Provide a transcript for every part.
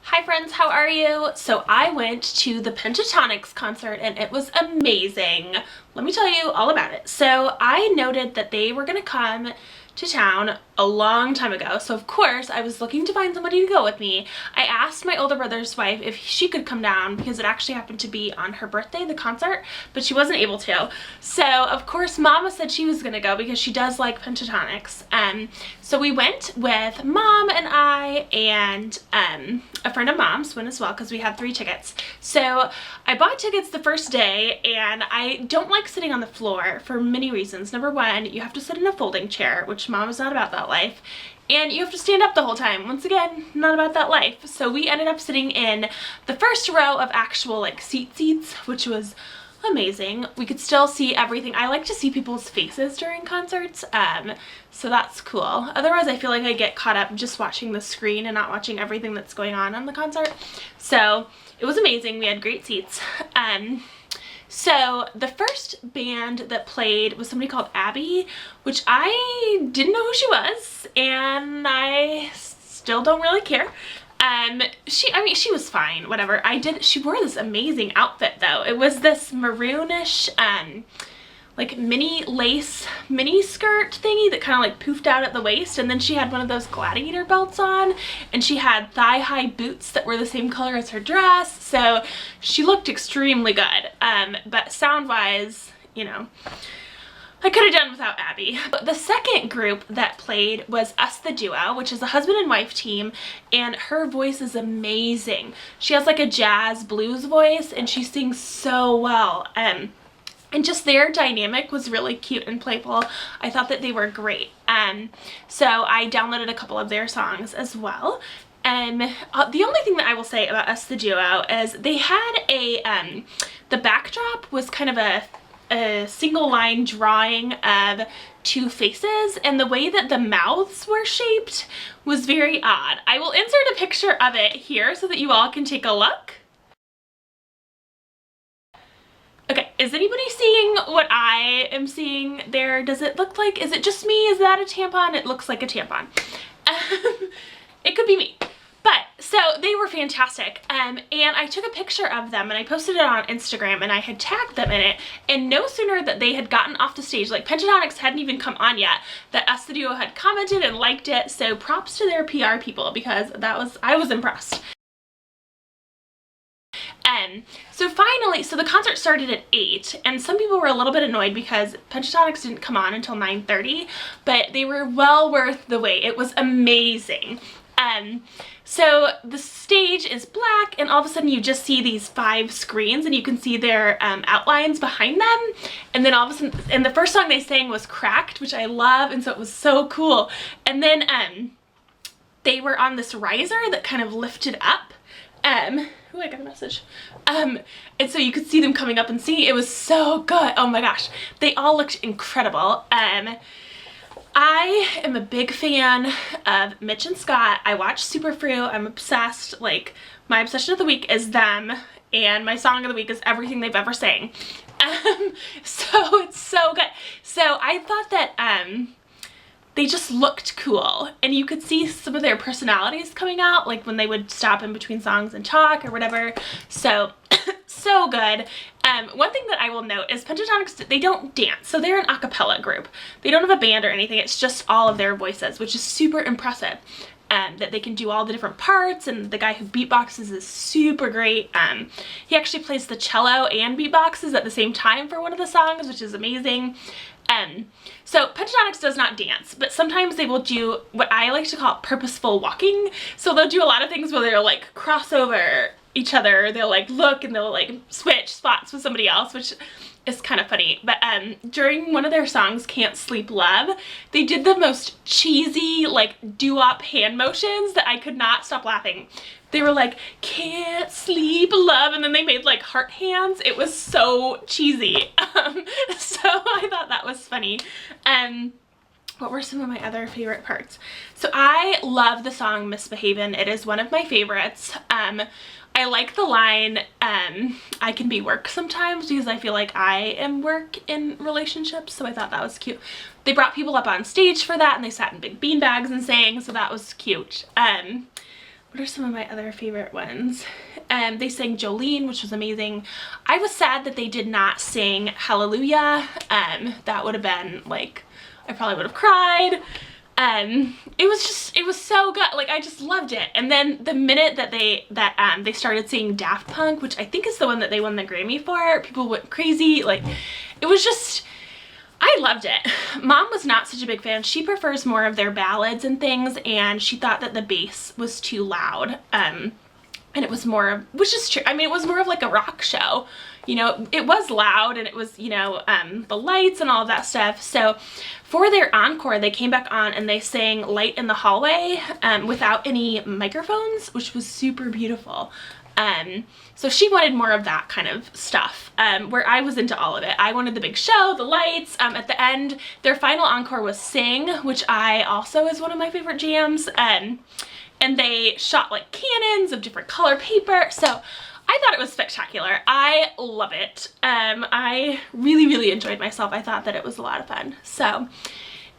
Hi friends, how are you? So I went to the Pentatonix concert and it was amazing. Let me tell you all about it. So I noted that they were gonna come to town a long time ago. So of course I was looking to find somebody to go with me. I asked my older brother's wife if she could come down because it actually happened to be on her birthday, the concert, but she wasn't able to. So of course Mama said she was gonna go because she does like Pentatonix. So we went with Mom and I and a friend of Mom's went as well because we had 3 tickets. So I bought tickets the first day and I don't like sitting on the floor for many reasons. Number one, you have to sit in a folding chair, which Mom is not about that life. And you have to stand up the whole time. Once again, not about that life. So we ended up sitting in the first row of actual like seats, which was amazing. We could still see everything. I like to see people's faces during concerts, so that's cool. Otherwise, I feel like I get caught up just watching the screen and not watching everything that's going on the concert. So it was amazing. We had great seats. So the first band that played was somebody called Abby, which I didn't know who she was, and I still don't really care. She was fine, whatever. She wore this amazing outfit though. It was this maroonish, like mini lace mini skirt thingy that kind of like poofed out at the waist, and then she had one of those gladiator belts on, and she had thigh-high boots that were the same color as her dress, so she looked extremely good. But sound-wise, you know, I could have done without Abby. But the second group that played was Us the Duo, which is a husband and wife team, and her voice is amazing. She has like a jazz blues voice and she sings so well. And just their dynamic was really cute and playful. I thought that they were great. So I downloaded a couple of their songs as well. The only thing that I will say about Us the Duo is they had the backdrop was kind of a single line drawing of 2 faces, and the way that the mouths were shaped was very odd. I will insert a picture of it here so that you all can take a look. Okay, is anybody seeing what I am seeing there? Does it look like, is it just me? Is that a tampon? It looks like a tampon. It could be me. But, so they were fantastic, and I took a picture of them and I posted it on Instagram and I had tagged them in it, and no sooner that they had gotten off the stage, like Pentatonix hadn't even come on yet, that Us the Duo had commented and liked it, so props to their PR people because I was impressed. So finally, so the concert started at 8, and some people were a little bit annoyed because Pentatonix didn't come on until 9:30, but they were well worth the wait. It was amazing. So the stage is black, and all of a sudden you just see these 5 screens and you can see their outlines behind them, and then all of a sudden, and the first song they sang was Cracked, which I love, and so it was so cool. And then they were on this riser that kind of lifted up. Oh, I got a message. And so you could see them coming up and singing. It was so good. Oh my gosh. They all looked incredible. I am a big fan of Mitch and Scott. I watch Superfruit. I'm obsessed. Like, my obsession of the week is them, and my song of the week is everything they've ever sang. So it's so good. So I thought that they just looked cool, and you could see some of their personalities coming out, like when they would stop in between songs and talk or whatever. So so good. One thing that I will note is Pentatonix, they don't dance, so they're an a cappella group. They don't have a band or anything. It's just all of their voices, which is super impressive. That they can do all the different parts, and the guy who beatboxes is super great. He actually plays the cello and beatboxes at the same time for one of the songs, which is amazing. So Pentatonix does not dance, but sometimes they will do what I like to call purposeful walking. So they'll do a lot of things where they'll like cross over each other, they'll like look, and they'll like switch spots with somebody else, which is kind of funny. But during one of their songs, Can't Sleep Love, they did the most cheesy like doo-wop hand motions that I could not stop laughing. They were like, can't sleep love, and then they made like heart hands. It was so cheesy. So I thought that was funny. What were some of my other favorite parts? So I love the song Misbehavin'. It is one of my favorites. I like the line, I can be work sometimes, because I feel like I am work in relationships, so I thought that was cute. They brought people up on stage for that, and they sat in big beanbags and sang, so that was cute. what are some of my other favorite ones? They sang Jolene, which was amazing. I was sad that they did not sing Hallelujah. That would have been like, I probably would have cried. It was so good. Like, I just loved it. And then the minute that they started singing Daft Punk, which I think is the one that they won the Grammy for, people went crazy. Like, it was just, I loved it. Mom was not such a big fan. She prefers more of their ballads and things, and she thought that the bass was too loud. And it was more of, which is true. I mean, it was more of like a rock show. You know, it was loud, and it was, you know, the lights and all of that stuff. So for their encore, they came back on and they sang Light in the Hallway without any microphones, which was super beautiful. So she wanted more of that kind of stuff, where I was into all of it. I wanted the big show, the lights. At the end, their final encore was Sing, which I also is one of my favorite jams. And they shot like cannons of different color paper. So I thought it was spectacular. I love it. I really, really enjoyed myself. I thought that it was a lot of fun. So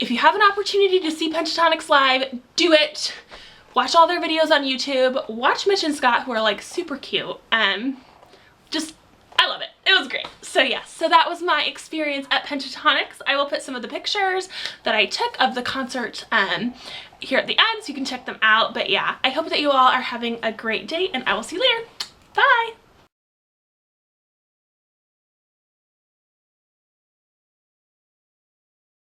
if you have an opportunity to see Pentatonix live, do it. Watch all their videos on YouTube. Watch Mitch and Scott, who are like super cute. Just, I love it. It was great. So yeah, so that was my experience at Pentatonix. I will put some of the pictures that I took of the concert here at the end so you can check them out. But yeah, I hope that you all are having a great day, and I will see you later. Bye!